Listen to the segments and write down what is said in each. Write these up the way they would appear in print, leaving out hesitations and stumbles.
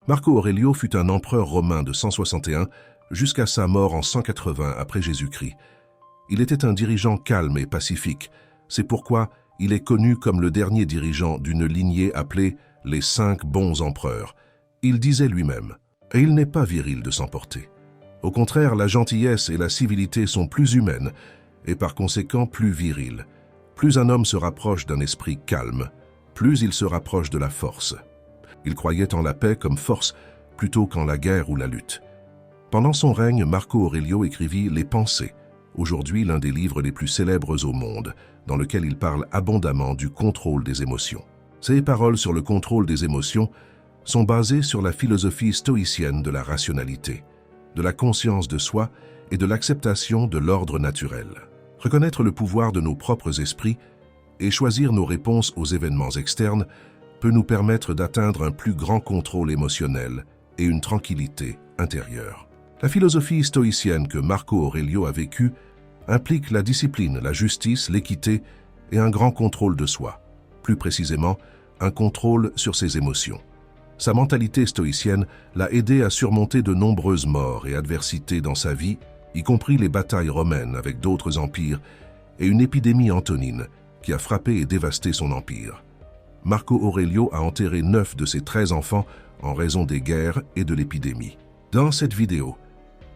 Marco Aurelio fut un empereur romain de 161 jusqu'à sa mort en 180 après Jésus-Christ. Il était un dirigeant calme et pacifique. C'est pourquoi il est connu comme le dernier dirigeant d'une lignée appelée les 5 bons empereurs. Il disait lui-même « Et il n'est pas viril de s'emporter ». Au contraire, la gentillesse et la civilité sont plus humaines et par conséquent plus viriles. Plus un homme se rapproche d'un esprit calme, plus il se rapproche de la force. Il croyait en la paix comme force plutôt qu'en la guerre ou la lutte. Pendant son règne, Marco Aurelio écrivit Les Pensées, aujourd'hui l'un des livres les plus célèbres au monde, dans lequel il parle abondamment du contrôle des émotions. Ses paroles sur le contrôle des émotions sont basées sur la philosophie stoïcienne de la rationalité, de la conscience de soi et de l'acceptation de l'ordre naturel. Reconnaître le pouvoir de nos propres esprits et choisir nos réponses aux événements externes peut nous permettre d'atteindre un plus grand contrôle émotionnel et une tranquillité intérieure. La philosophie stoïcienne que Marco Aurelio a vécue implique la discipline, la justice, l'équité et un grand contrôle de soi. Plus précisément, un contrôle sur ses émotions. Sa mentalité stoïcienne l'a aidé à surmonter de nombreuses morts et adversités dans sa vie, y compris les batailles romaines avec d'autres empires et une épidémie antonine qui a frappé et dévasté son empire. Marco Aurelio a enterré 9 de ses 13 enfants en raison des guerres et de l'épidémie. Dans cette vidéo,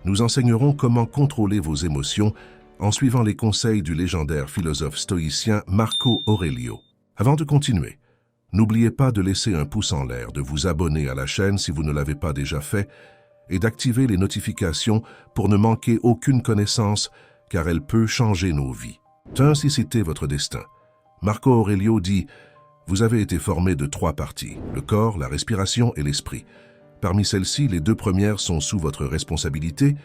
nous enseignerons comment contrôler vos émotions en suivant les conseils du légendaire philosophe stoïcien Marco Aurelio. Avant de continuer, n'oubliez pas de laisser un pouce en l'air, de vous abonner à la chaîne si vous ne l'avez pas déjà fait et d'activer les notifications pour ne manquer aucune connaissance car elle peut changer nos vies. Ainsi citer votre destin. Marco Aurelio dit « Vous avez été formé de 3 parties, le corps, la respiration et l'esprit. Parmi celles-ci, les 2 premières sont sous votre responsabilité,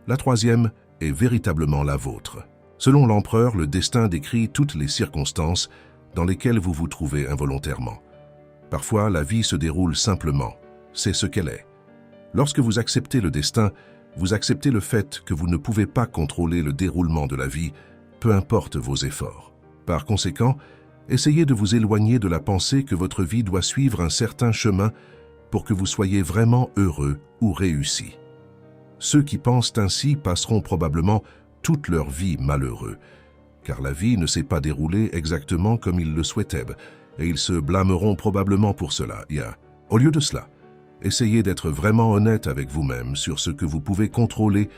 la 3e est véritablement la vôtre. Selon l'empereur, le destin décrit toutes les circonstances dans lesquelles vous vous trouvez involontairement. Parfois, la vie se déroule simplement, c'est ce qu'elle est. Lorsque vous acceptez le destin, vous acceptez le fait que vous ne pouvez pas contrôler le déroulement de la vie, peu importe vos efforts. Par conséquent, essayez de vous éloigner de la pensée que votre vie doit suivre un certain chemin pour que vous soyez vraiment heureux ou réussi. Ceux qui pensent ainsi passeront probablement toute leur vie malheureux, car la vie ne s'est pas déroulée exactement comme ils le souhaitaient, et ils se blâmeront probablement pour cela. Au lieu de cela, essayez d'être vraiment honnête avec vous-même sur ce que vous pouvez contrôler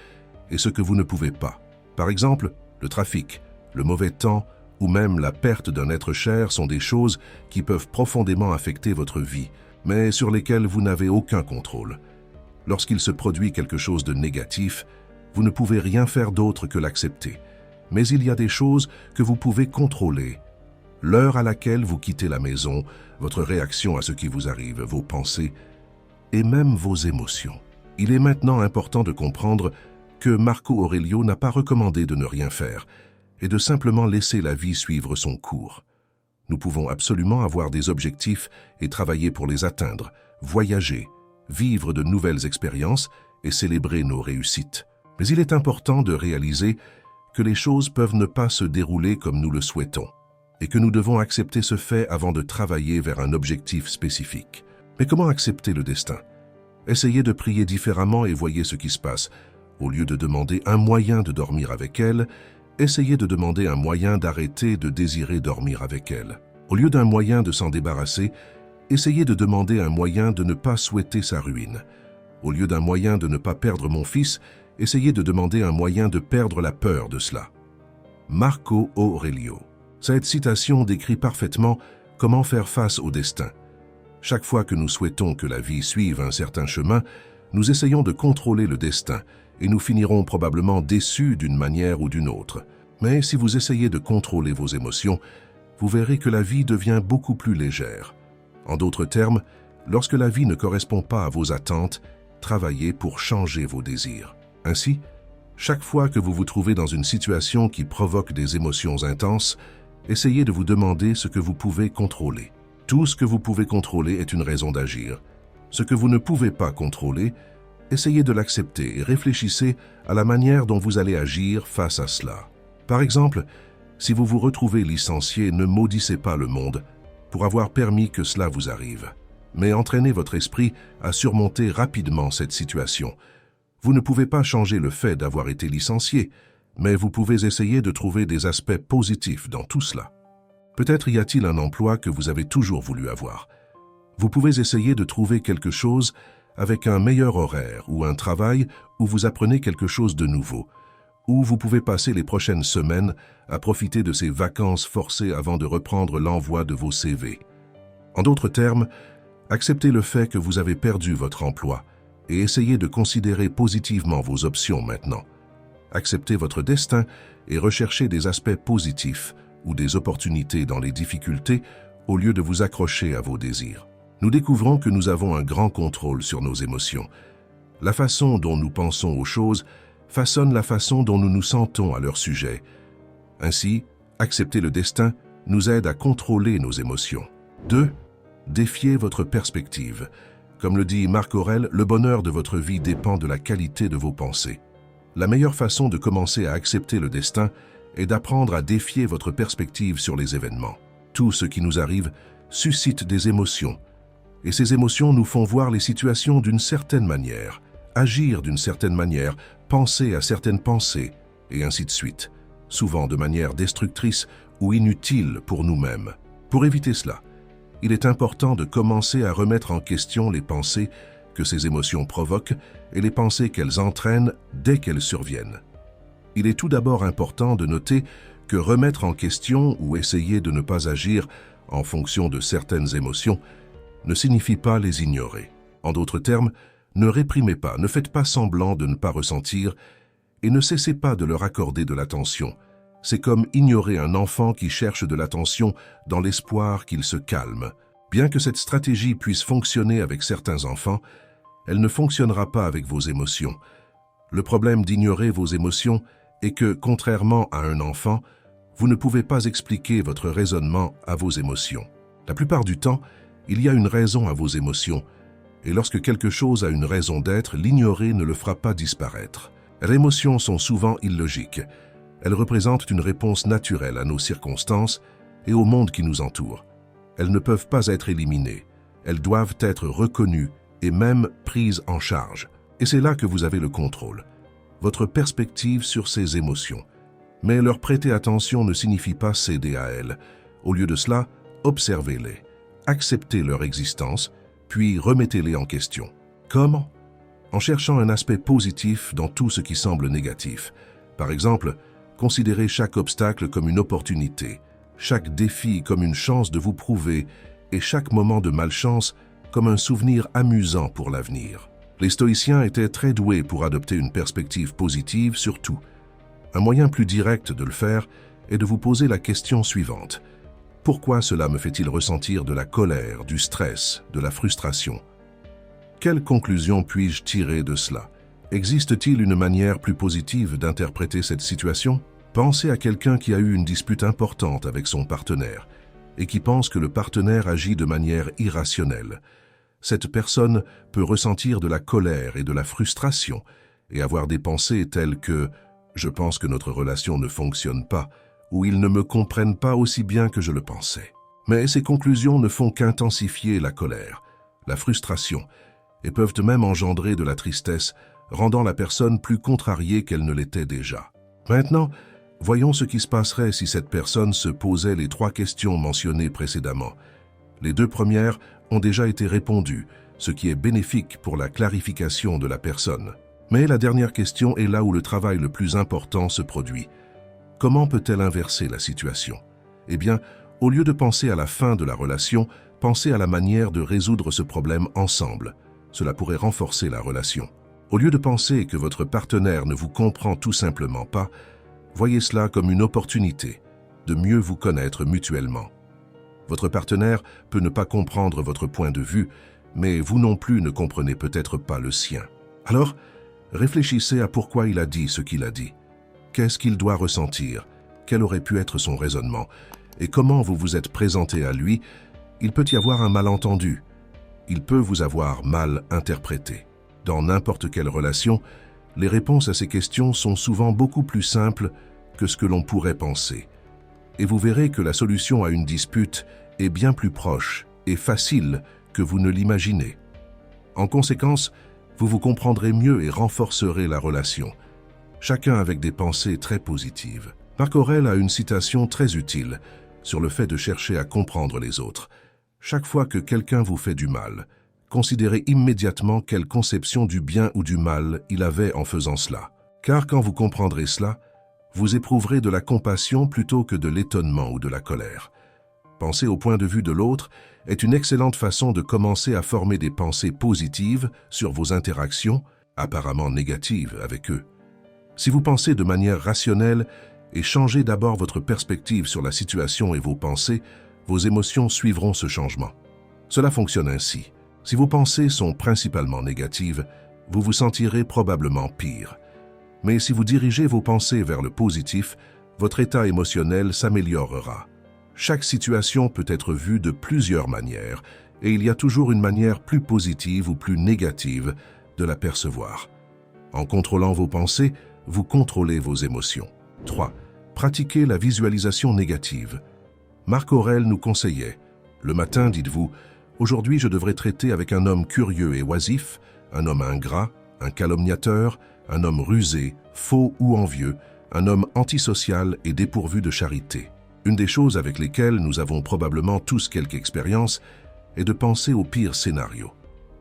et ce que vous ne pouvez pas. Par exemple, le trafic, le mauvais temps ou même la perte d'un être cher sont des choses qui peuvent profondément affecter votre vie, mais sur lesquelles vous n'avez aucun contrôle. Lorsqu'il se produit quelque chose de négatif, vous ne pouvez rien faire d'autre que l'accepter. Mais il y a des choses que vous pouvez contrôler. L'heure à laquelle vous quittez la maison, votre réaction à ce qui vous arrive, vos pensées et même vos émotions. Il est maintenant important de comprendre que Marco Aurelio n'a pas recommandé de ne rien faire et de simplement laisser la vie suivre son cours. Nous pouvons absolument avoir des objectifs et travailler pour les atteindre, voyager, vivre de nouvelles expériences et célébrer nos réussites. Mais il est important de réaliser que les choses peuvent ne pas se dérouler comme nous le souhaitons et que nous devons accepter ce fait avant de travailler vers un objectif spécifique. Mais comment accepter le destin? Essayez de prier différemment et voyez ce qui se passe. Au lieu de demander un moyen de dormir avec elle, essayez de demander un moyen d'arrêter de désirer dormir avec elle. Au lieu d'un moyen de s'en débarrasser, essayez de demander un moyen de ne pas souhaiter sa ruine. Au lieu d'un moyen de ne pas perdre mon fils, essayez de demander un moyen de perdre la peur de cela. Marco Aurelio. Cette citation décrit parfaitement comment faire face au destin. Chaque fois que nous souhaitons que la vie suive un certain chemin, nous essayons de contrôler le destin et nous finirons probablement déçus d'une manière ou d'une autre. Mais si vous essayez de contrôler vos émotions, vous verrez que la vie devient beaucoup plus légère. En d'autres termes, lorsque la vie ne correspond pas à vos attentes, travaillez pour changer vos désirs. Ainsi, chaque fois que vous vous trouvez dans une situation qui provoque des émotions intenses, essayez de vous demander ce que vous pouvez contrôler. Tout ce que vous pouvez contrôler est une raison d'agir. Ce que vous ne pouvez pas contrôler, essayez de l'accepter et réfléchissez à la manière dont vous allez agir face à cela. Par exemple, si vous vous retrouvez licencié, ne maudissez pas le monde pour avoir permis que cela vous arrive. mais entraînez votre esprit à surmonter rapidement cette situation. Vous ne pouvez pas changer le fait d'avoir été licencié, mais vous pouvez essayer de trouver des aspects positifs dans tout cela. Peut-être y a-t-il un emploi que vous avez toujours voulu avoir. Vous pouvez essayer de trouver quelque chose avec un meilleur horaire ou un travail où vous apprenez quelque chose de nouveau, ou vous pouvez passer les prochaines semaines à profiter de ces vacances forcées avant de reprendre l'envoi de vos CV. En d'autres termes, acceptez le fait que vous avez perdu votre emploi et essayez de considérer positivement vos options maintenant. Acceptez votre destin et recherchez des aspects positifs ou des opportunités dans les difficultés au lieu de vous accrocher à vos désirs. Nous découvrons que nous avons un grand contrôle sur nos émotions. La façon dont nous pensons aux choses façonne la façon dont nous nous sentons à leur sujet. Ainsi, accepter le destin nous aide à contrôler nos émotions. 2. Défiez votre perspective. Comme le dit Marc Aurèle, le bonheur de votre vie dépend de la qualité de vos pensées. La meilleure façon de commencer à accepter le destin est d'apprendre à défier votre perspective sur les événements. Tout ce qui nous arrive suscite des émotions, et ces émotions nous font voir les situations d'une certaine manière, agir d'une certaine manière, penser à certaines pensées, et ainsi de suite, souvent de manière destructrice ou inutile pour nous-mêmes. Pour éviter cela, il est important de commencer à remettre en question les pensées que ces émotions provoquent et les pensées qu'elles entraînent dès qu'elles surviennent. Il est tout d'abord important de noter que remettre en question ou essayer de ne pas agir en fonction de certaines émotions ne signifie pas les ignorer. En d'autres termes, ne réprimez pas, ne faites pas semblant de ne pas ressentir et ne cessez pas de leur accorder de l'attention. C'est comme ignorer un enfant qui cherche de l'attention dans l'espoir qu'il se calme. Bien que cette stratégie puisse fonctionner avec certains enfants, elle ne fonctionnera pas avec vos émotions. Le problème d'ignorer vos émotions est que, contrairement à un enfant, vous ne pouvez pas expliquer votre raisonnement à vos émotions. La plupart du temps, il y a une raison à vos émotions, et lorsque quelque chose a une raison d'être, l'ignorer ne le fera pas disparaître. Les émotions sont souvent illogiques. Elles représentent une réponse naturelle à nos circonstances et au monde qui nous entoure. Elles ne peuvent pas être éliminées. Elles doivent être reconnues et même prises en charge. Et c'est là que vous avez le contrôle, votre perspective sur ces émotions. Mais leur prêter attention ne signifie pas céder à elles. Au lieu de cela, observez-les. Acceptez leur existence, puis remettez-les en question. Comment? En cherchant un aspect positif dans tout ce qui semble négatif. Par exemple, considérez chaque obstacle comme une opportunité, chaque défi comme une chance de vous prouver et chaque moment de malchance comme un souvenir amusant pour l'avenir. Les stoïciens étaient très doués pour adopter une perspective positive sur tout. Un moyen plus direct de le faire est de vous poser la question suivante. Pourquoi cela me fait-il ressentir de la colère, du stress, de la frustration? Quelle conclusion puis-je tirer de cela? Existe-t-il une manière plus positive d'interpréter cette situation? Pensez à quelqu'un qui a eu une dispute importante avec son partenaire et qui pense que le partenaire agit de manière irrationnelle. Cette personne peut ressentir de la colère et de la frustration et avoir des pensées telles que « je pense que notre relation ne fonctionne pas » ou « ils ne me comprennent pas aussi bien que je le pensais ». Mais ces conclusions ne font qu'intensifier la colère, la frustration et peuvent même engendrer de la tristesse, rendant la personne plus contrariée qu'elle ne l'était déjà. Maintenant, voyons ce qui se passerait si cette personne se posait les 3 questions mentionnées précédemment. Les 2 premières ont déjà été répondues, ce qui est bénéfique pour la clarification de la personne. Mais la dernière question est là où le travail le plus important se produit. Comment peut-elle inverser la situation? Eh bien, au lieu de penser à la fin de la relation, pensez à la manière de résoudre ce problème ensemble. Cela pourrait renforcer la relation. Au lieu de penser que votre partenaire ne vous comprend tout simplement pas, voyez cela comme une opportunité de mieux vous connaître mutuellement. Votre partenaire peut ne pas comprendre votre point de vue, mais vous non plus ne comprenez peut-être pas le sien. Alors, réfléchissez à pourquoi il a dit ce qu'il a dit. Qu'est-ce qu'il doit ressentir? Quel aurait pu être son raisonnement? Et comment vous vous êtes présenté à lui? Il peut y avoir un malentendu. Il peut vous avoir mal interprété. Dans n'importe quelle relation, les réponses à ces questions sont souvent beaucoup plus simples que ce que l'on pourrait penser. Et vous verrez que la solution à une dispute est bien plus proche et facile que vous ne l'imaginez. En conséquence, vous vous comprendrez mieux et renforcerez la relation, chacun avec des pensées très positives. Marc Aurèle a une citation très utile sur le fait de chercher à comprendre les autres. Chaque fois que quelqu'un vous fait du mal, considérez immédiatement quelle conception du bien ou du mal il avait en faisant cela. Car quand vous comprendrez cela, vous éprouverez de la compassion plutôt que de l'étonnement ou de la colère. Penser au point de vue de l'autre est une excellente façon de commencer à former des pensées positives sur vos interactions, apparemment négatives, avec eux. Si vous pensez de manière rationnelle et changez d'abord votre perspective sur la situation et vos pensées, vos émotions suivront ce changement. Cela fonctionne ainsi. Si vos pensées sont principalement négatives, vous vous sentirez probablement pire. Mais si vous dirigez vos pensées vers le positif, votre état émotionnel s'améliorera. Chaque situation peut être vue de plusieurs manières, et il y a toujours une manière plus positive ou plus négative de la percevoir. En contrôlant vos pensées, vous contrôlez vos émotions. 3. Pratiquez la visualisation négative. Marc Aurèle nous conseillait, le matin, dites-vous, « Aujourd'hui, je devrais traiter avec un homme curieux et oisif, un homme ingrat, un calomniateur, un homme rusé, faux ou envieux, un homme antisocial et dépourvu de charité. » Une des choses avec lesquelles nous avons probablement tous quelque expérience est de penser au pire scénario.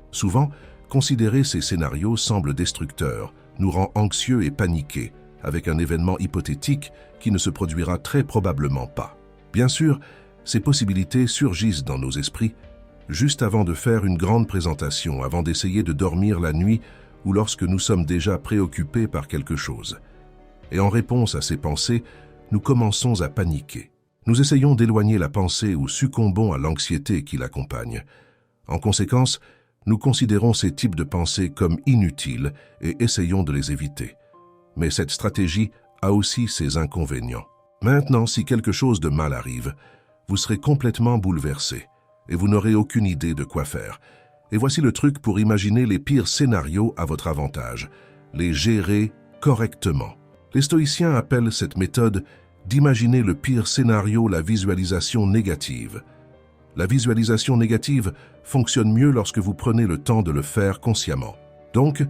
Souvent, considérer ces scénarios semble destructeur, nous rend anxieux et paniqués, avec un événement hypothétique qui ne se produira très probablement pas. Bien sûr, ces possibilités surgissent dans nos esprits juste avant de faire une grande présentation, avant d'essayer de dormir la nuit ou lorsque nous sommes déjà préoccupés par quelque chose. Et en réponse à ces pensées, nous commençons à paniquer. Nous essayons d'éloigner la pensée ou succombons à l'anxiété qui l'accompagne. En conséquence, nous considérons ces types de pensées comme inutiles et essayons de les éviter. Mais cette stratégie a aussi ses inconvénients. Maintenant, si quelque chose de mal arrive, vous serez complètement bouleversé et vous n'aurez aucune idée de quoi faire. Et voici le truc pour imaginer les pires scénarios à votre avantage, les gérer correctement. Les stoïciens appellent cette méthode d'imaginer le pire scénario la visualisation négative. La visualisation négative fonctionne mieux lorsque vous prenez le temps de le faire consciemment. Donc,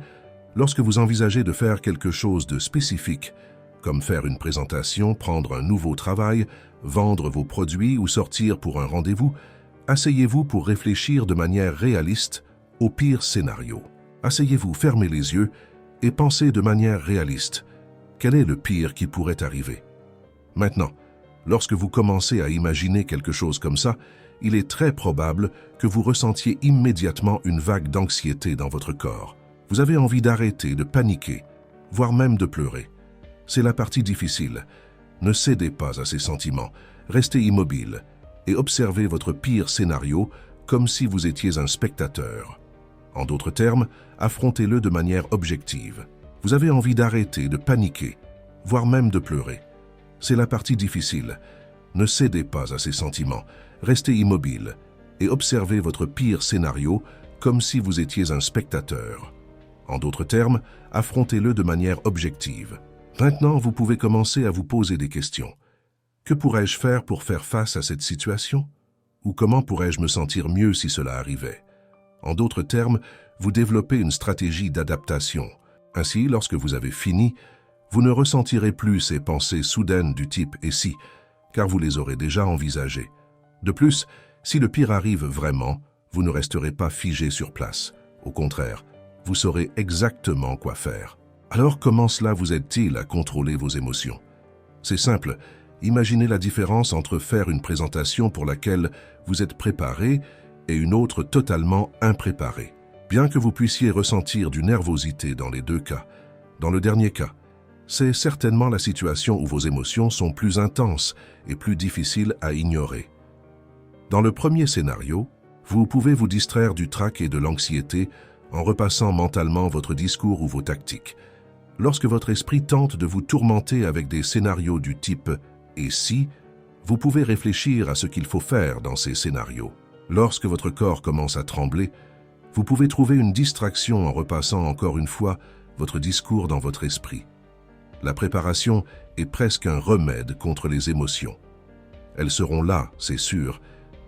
lorsque vous envisagez de faire quelque chose de spécifique, comme faire une présentation, prendre un nouveau travail, vendre vos produits ou sortir pour un rendez-vous, asseyez-vous pour réfléchir de manière réaliste au pire scénario. Asseyez-vous, fermez les yeux et pensez de manière réaliste. Quel est le pire qui pourrait arriver? Maintenant, lorsque vous commencez à imaginer quelque chose comme ça, il est très probable que vous ressentiez immédiatement une vague d'anxiété dans votre corps. Vous avez envie d'arrêter, de paniquer, voire même de pleurer. C'est la partie difficile. Ne cédez pas à ces sentiments, restez immobile et observez votre pire scénario comme si vous étiez un spectateur. En d'autres termes, affrontez-le de manière objective. Vous avez envie d'arrêter, de paniquer, voire même de pleurer. C'est la partie difficile. Ne cédez pas à ces sentiments, restez immobile et observez votre pire scénario comme si vous étiez un spectateur. En d'autres termes, affrontez-le de manière objective. Maintenant, vous pouvez commencer à vous poser des questions. Que pourrais-je faire pour faire face à cette situation? Ou comment pourrais-je me sentir mieux si cela arrivait? En d'autres termes, vous développez une stratégie d'adaptation. Ainsi, lorsque vous avez fini, vous ne ressentirez plus ces pensées soudaines du type « et si », car vous les aurez déjà envisagées. De plus, si le pire arrive vraiment, vous ne resterez pas figé sur place. Au contraire, vous saurez exactement quoi faire. Alors comment cela vous aide-t-il à contrôler vos émotions? C'est simple, imaginez la différence entre faire une présentation pour laquelle vous êtes préparé et une autre totalement impréparée. Bien que vous puissiez ressentir du nervosité dans les deux cas, dans le dernier cas, c'est certainement la situation où vos émotions sont plus intenses et plus difficiles à ignorer. Dans le premier scénario, vous pouvez vous distraire du trac et de l'anxiété en repassant mentalement votre discours ou vos tactiques. Lorsque votre esprit tente de vous tourmenter avec des scénarios du type « et si », vous pouvez réfléchir à ce qu'il faut faire dans ces scénarios. Lorsque votre corps commence à trembler, vous pouvez trouver une distraction en repassant encore une fois votre discours dans votre esprit. La préparation est presque un remède contre les émotions. Elles seront là, c'est sûr,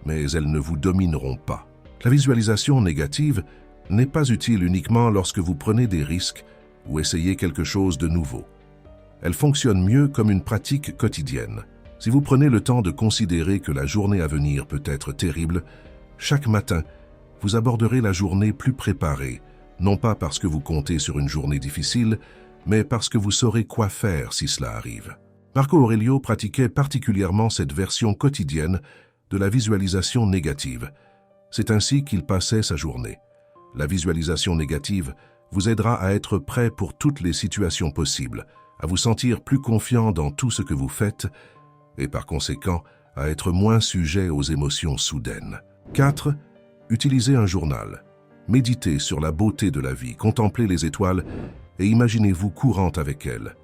mais elles ne vous domineront pas. La visualisation négative n'est pas utile uniquement lorsque vous prenez des risques ou essayez quelque chose de nouveau. Elle fonctionne mieux comme une pratique quotidienne. Si vous prenez le temps de considérer que la journée à venir peut être terrible, chaque matin, vous aborderez la journée plus préparée, non pas parce que vous comptez sur une journée difficile, mais parce que vous saurez quoi faire si cela arrive. Marco Aurelio pratiquait particulièrement cette version quotidienne de la visualisation négative. C'est ainsi qu'il passait sa journée. La visualisation négative vous aidera à être prêt pour toutes les situations possibles, à vous sentir plus confiant dans tout ce que vous faites et par conséquent à être moins sujet aux émotions soudaines. 4. Utilisez un journal. Méditez sur la beauté de la vie, contemplez les étoiles et imaginez-vous courant avec elles.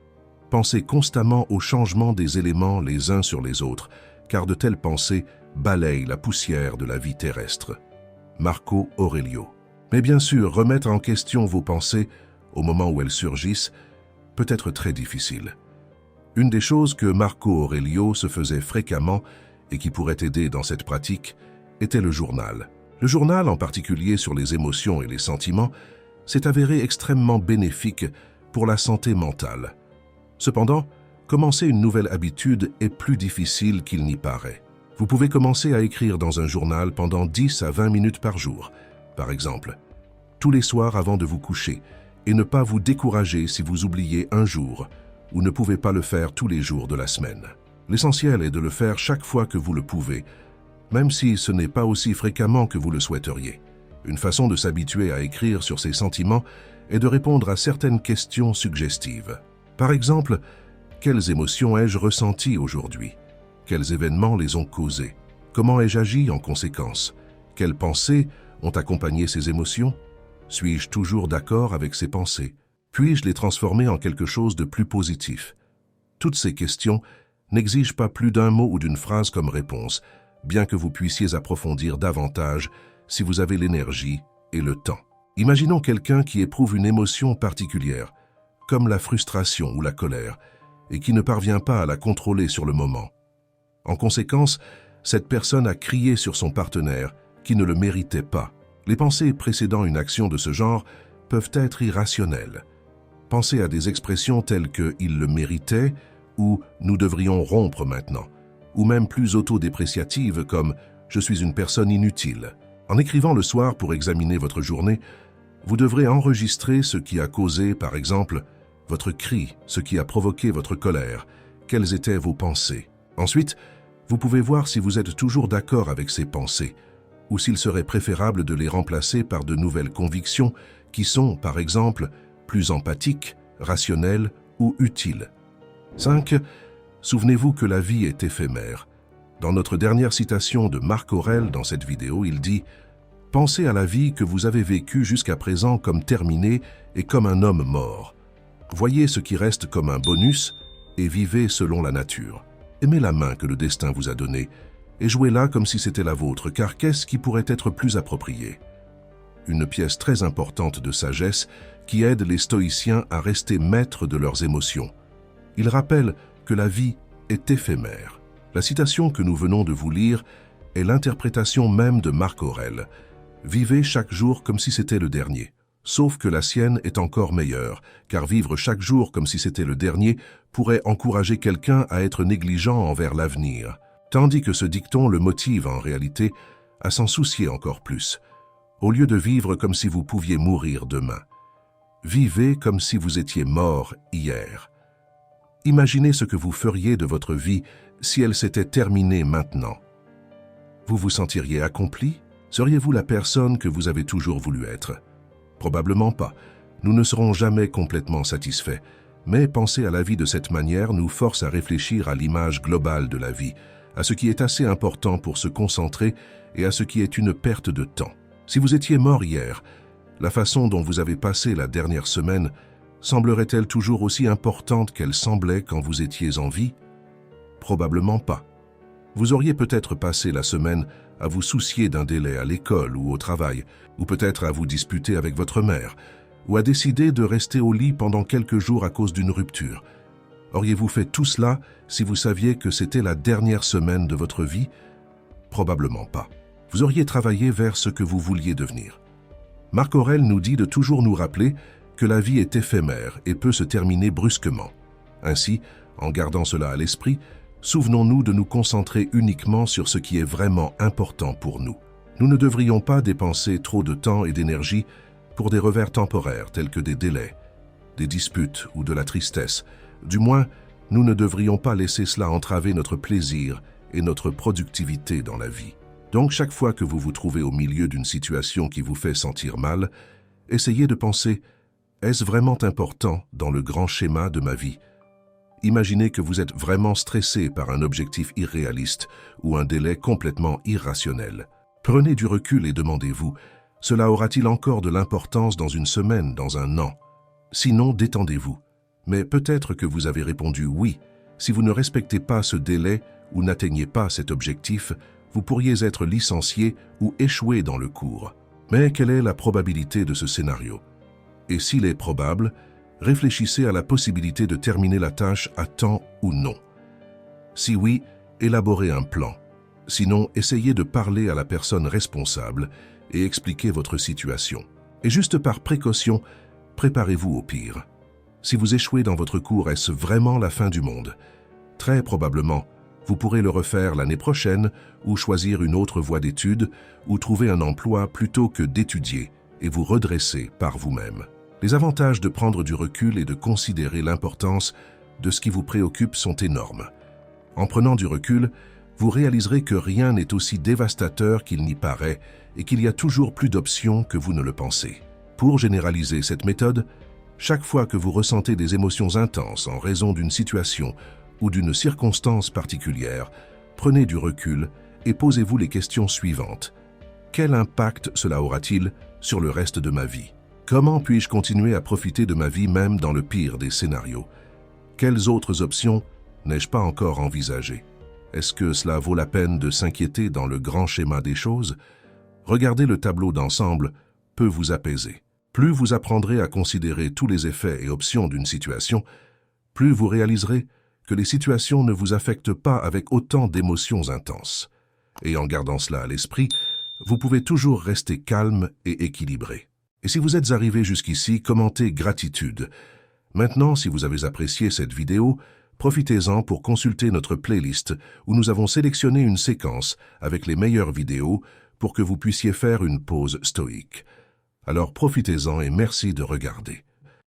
Pensez constamment au changement des éléments les uns sur les autres, car de telles pensées balayent la poussière de la vie terrestre. Marco Aurelio. Mais bien sûr, remettre en question vos pensées au moment où elles surgissent peut être très difficile. Une des choses que Marco Aurelio se faisait fréquemment et qui pourrait aider dans cette pratique était le journal. Le journal, en particulier sur les émotions et les sentiments, s'est avéré extrêmement bénéfique pour la santé mentale. Cependant, commencer une nouvelle habitude est plus difficile qu'il n'y paraît. Vous pouvez commencer à écrire dans un journal pendant 10 à 20 minutes par jour, par exemple, tous les soirs avant de vous coucher, et ne pas vous décourager si vous oubliez un jour ou ne pouvez pas le faire tous les jours de la semaine. L'essentiel est de le faire chaque fois que vous le pouvez, même si ce n'est pas aussi fréquemment que vous le souhaiteriez. Une façon de s'habituer à écrire sur ses sentiments est de répondre à certaines questions suggestives. Par exemple, quelles émotions ai-je ressenties aujourd'hui? Quels événements les ont causées? Comment ai-je agi en conséquence? Quelles pensées ont accompagné ces émotions? Suis-je toujours d'accord avec ces pensées? Puis-je les transformer en quelque chose de plus positif? Toutes ces questions n'exigent pas plus d'un mot ou d'une phrase comme réponse, bien que vous puissiez approfondir davantage si vous avez l'énergie et le temps. Imaginons quelqu'un qui éprouve une émotion particulière, comme la frustration ou la colère, et qui ne parvient pas à la contrôler sur le moment. En conséquence, cette personne a crié sur son partenaire qui ne le méritait pas. Les pensées précédant une action de ce genre peuvent être irrationnelles. Pensez à des expressions telles que « il le méritait » ou « nous devrions rompre maintenant » ou même plus autodépréciatives comme « je suis une personne inutile ». En écrivant le soir pour examiner votre journée, vous devrez enregistrer ce qui a causé, par exemple, votre cri, ce qui a provoqué votre colère, quelles étaient vos pensées. Ensuite, vous pouvez voir si vous êtes toujours d'accord avec ces pensées ou s'il serait préférable de les remplacer par de nouvelles convictions qui sont, par exemple, plus empathiques, rationnelles ou utiles. 5. Souvenez-vous que la vie est éphémère. Dans notre dernière citation de Marc Aurèle dans cette vidéo, il dit « Pensez à la vie que vous avez vécue jusqu'à présent comme terminée et comme un homme mort. Voyez ce qui reste comme un bonus et vivez selon la nature. Aimez la main que le destin vous a donnée et jouez-la comme si c'était la vôtre, car qu'est-ce qui pourrait être plus approprié ?» Une pièce très importante de sagesse qui aide les stoïciens à rester maîtres de leurs émotions. Il rappelle que la vie est éphémère. La citation que nous venons de vous lire est l'interprétation même de Marc Aurèle. Vivez chaque jour comme si c'était le dernier. Sauf que la sienne est encore meilleure, car vivre chaque jour comme si c'était le dernier pourrait encourager quelqu'un à être négligent envers l'avenir, tandis que ce dicton le motive en réalité à s'en soucier encore plus, au lieu de vivre comme si vous pouviez mourir demain. Vivez comme si vous étiez mort hier. Imaginez ce que vous feriez de votre vie si elle s'était terminée maintenant. Vous vous sentiriez accompli? Seriez-vous la personne que vous avez toujours voulu être? Probablement pas. Nous ne serons jamais complètement satisfaits. Mais penser à la vie de cette manière nous force à réfléchir à l'image globale de la vie, à ce qui est assez important pour se concentrer et à ce qui est une perte de temps. Si vous étiez mort hier, la façon dont vous avez passé la dernière semaine semblerait-elle toujours aussi importante qu'elle semblait quand vous étiez en vie? Probablement pas. Vous auriez peut-être passé la semaine à vous soucier d'un délai à l'école ou au travail, ou peut-être à vous disputer avec votre mère, ou à décider de rester au lit pendant quelques jours à cause d'une rupture. Auriez-vous fait tout cela si vous saviez que c'était la dernière semaine de votre vie? Probablement pas. Vous auriez travaillé vers ce que vous vouliez devenir. Marc Aurèle nous dit de toujours nous rappeler que la vie est éphémère et peut se terminer brusquement. Ainsi, en gardant cela à l'esprit, souvenons-nous de nous concentrer uniquement sur ce qui est vraiment important pour nous. Nous ne devrions pas dépenser trop de temps et d'énergie pour des revers temporaires tels que des délais, des disputes ou de la tristesse. Du moins, nous ne devrions pas laisser cela entraver notre plaisir et notre productivité dans la vie. Donc, chaque fois que vous vous trouvez au milieu d'une situation qui vous fait sentir mal, essayez de penser « Est-ce vraiment important dans le grand schéma de ma vie ?» Imaginez que vous êtes vraiment stressé par un objectif irréaliste ou un délai complètement irrationnel. Prenez du recul et demandez-vous « Cela aura-t-il encore de l'importance dans une semaine, dans un an ?» Sinon, détendez-vous. Mais peut-être que vous avez répondu « oui ». Si vous ne respectez pas ce délai ou n'atteignez pas cet objectif, vous pourriez être licencié ou échouer dans le cours. Mais quelle est la probabilité de ce scénario? Et s'il est probable, réfléchissez à la possibilité de terminer la tâche à temps ou non. Si oui, élaborez un plan. Sinon, essayez de parler à la personne responsable et expliquez votre situation. Et juste par précaution, préparez-vous au pire. Si vous échouez dans votre cours, est-ce vraiment la fin du monde? Très probablement, vous pourrez le refaire l'année prochaine ou choisir une autre voie d'études ou trouver un emploi plutôt que d'étudier et vous redresser par vous-même. Les avantages de prendre du recul et de considérer l'importance de ce qui vous préoccupe sont énormes. En prenant du recul, vous réaliserez que rien n'est aussi dévastateur qu'il n'y paraît et qu'il y a toujours plus d'options que vous ne le pensez. Pour généraliser cette méthode, chaque fois que vous ressentez des émotions intenses en raison d'une situation ou d'une circonstance particulière, prenez du recul et posez-vous les questions suivantes. Quel impact cela aura-t-il sur le reste de ma vie? Comment puis-je continuer à profiter de ma vie même dans le pire des scénarios? Quelles autres options n'ai-je pas encore envisagées? Est-ce que cela vaut la peine de s'inquiéter dans le grand schéma des choses? Regarder le tableau d'ensemble peut vous apaiser. Plus vous apprendrez à considérer tous les effets et options d'une situation, plus vous réaliserez que les situations ne vous affectent pas avec autant d'émotions intenses. Et en gardant cela à l'esprit, vous pouvez toujours rester calme et équilibré. Et si vous êtes arrivé jusqu'ici, commentez gratitude. Maintenant, si vous avez apprécié cette vidéo, profitez-en pour consulter notre playlist où nous avons sélectionné une séquence avec les meilleures vidéos pour que vous puissiez faire une pause stoïque. Alors profitez-en et merci de regarder.